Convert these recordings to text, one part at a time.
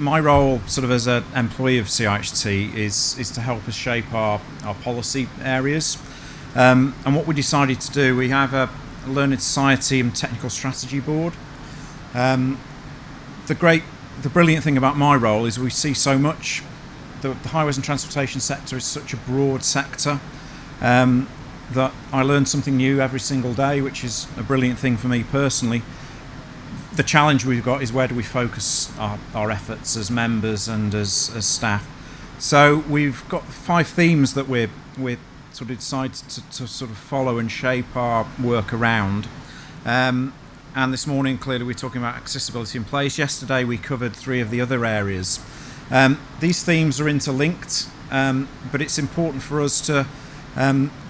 my role, sort of as an employee of CIHT, is to help us shape our policy areas. And what we decided to do, we have a Learned Society and Technical Strategy Board. The brilliant thing about my role is we see so much. The highways and transportation sector is such a broad sector that I learn something new every single day, which is a brilliant thing for me personally. The challenge we've got is where do we focus our efforts as members and as staff. So we've got 5 themes that we're sort of decided to sort of follow and shape our work around. And this morning, clearly, we're talking about accessibility in place. Yesterday, we covered 3 of the other areas. These themes are interlinked, but it's important for us to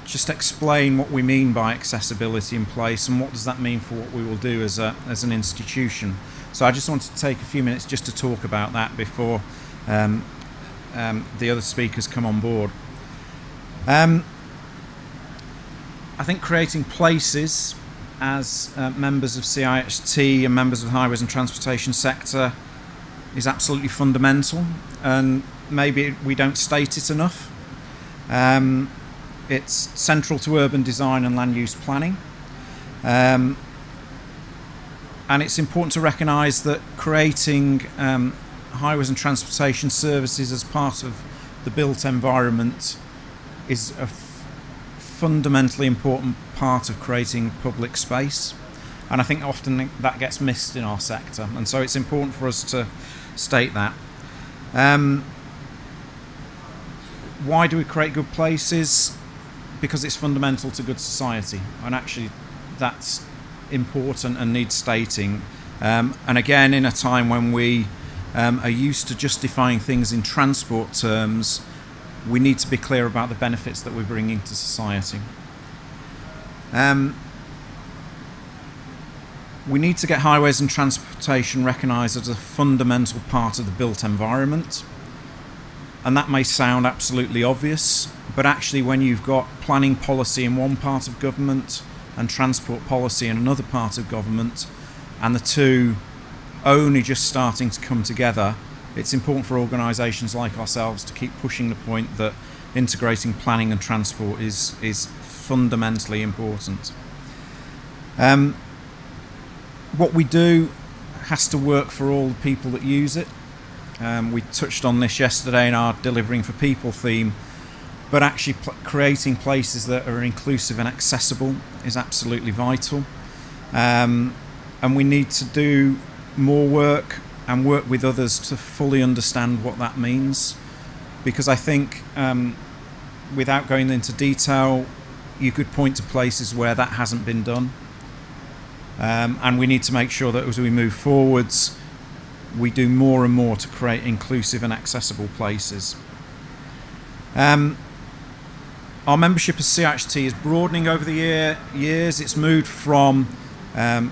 just explain what we mean by accessibility in place and what does that mean for what we will do as an institution. So I just wanted to take a few minutes just to talk about that before the other speakers come on board. I think creating places as members of CIHT and members of the highways and transportation sector is absolutely fundamental, and maybe we don't state it enough. It's central to urban design and land use planning, and it's important to recognise that creating highways and transportation services as part of the built environment is a fundamentally important part of creating public space, and I think often that gets missed in our sector, and so it's important for us to state that. Why do we create good places? Because it's fundamental to good society, and actually that's important and needs stating. And again, in a time when we are used to justifying things in transport terms, we need to be clear about the benefits that we're bringing to society. We need to get highways and transportation recognised as a fundamental part of the built environment. And that may sound absolutely obvious, but actually when you've got planning policy in one part of government and transport policy in another part of government, and the two only just starting to come together, it's important for organisations like ourselves to keep pushing the point that integrating planning and transport is fundamentally important. What we do has to work for all the people that use it. We touched on this yesterday in our Delivering for People theme, but actually creating places that are inclusive and accessible is absolutely vital. And we need to do more work and work with others to fully understand what that means, because I think without going into detail, you could point to places where that hasn't been done, and we need to make sure that as we move forwards we do more and more to create inclusive and accessible places. Our membership as CIHT is broadening over the years. It's moved from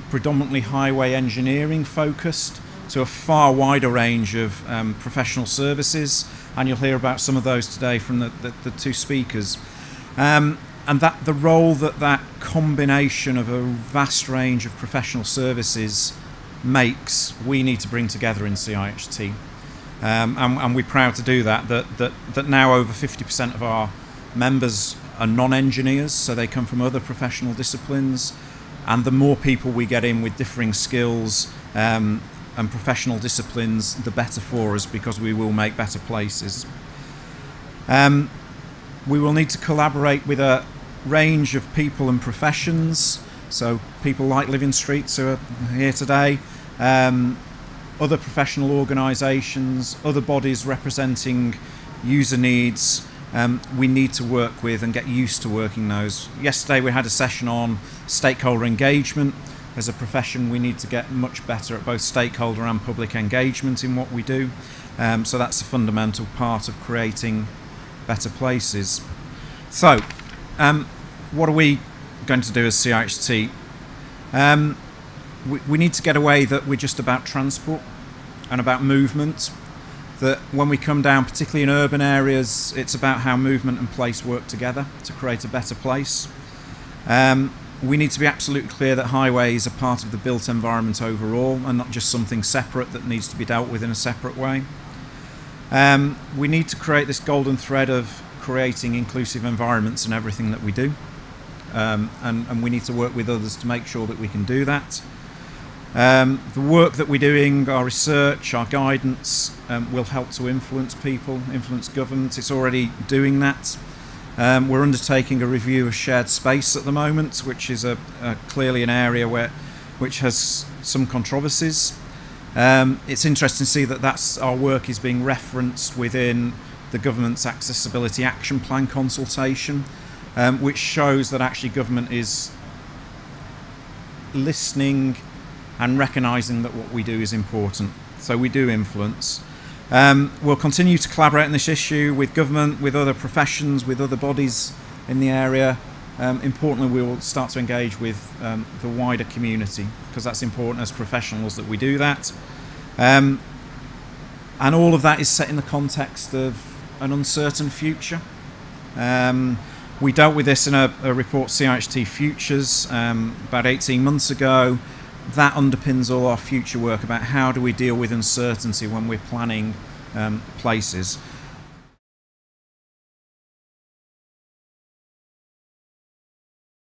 predominantly highway engineering focused to a far wider range of professional services, and you'll hear about some of those today from the 2 speakers. And that the role that combination of a vast range of professional services makes, we need to bring together in CIHT, and we're proud to do that. That now over 50% of our members are non-engineers, so they come from other professional disciplines, and the more people we get in with differing skills and professional disciplines, the better for us, because we will make better places. We will need to collaborate with a range of people and professions, so people like Living Streets who are here today, other professional organisations, other bodies representing user needs. We need to work with and get used to working those. Yesterday we had a session on stakeholder engagement. As a profession, we need to get much better at both stakeholder and public engagement in what we do. So that's a fundamental part of creating better places. So, what are we going to do as CIHT? We need to get away that we're just about transport and about movement. That when we come down, particularly in urban areas, it's about how movement and place work together to create a better place. We need to be absolutely clear that highways are part of the built environment overall and not just something separate that needs to be dealt with in a separate way. We need to create this golden thread of creating inclusive environments in everything that we do, and we need to work with others to make sure that we can do that. The work that we're doing, our research, our guidance, will help to influence people, influence government. It's already doing that. We're undertaking a review of shared space at the moment, which is clearly an area which has some controversies. It's interesting to see that our work is being referenced within the government's Accessibility Action Plan consultation, which shows that actually government is listening and recognising that what we do is important. So we do influence. We'll continue to collaborate on this issue with government, with other professions, with other bodies in the area. Importantly, we will start to engage with the wider community, because that's important as professionals that we do that. And all of that is set in the context of an uncertain future. We dealt with this in a report, CIHT Futures, about 18 months ago. That underpins all our future work about how do we deal with uncertainty when we're planning places.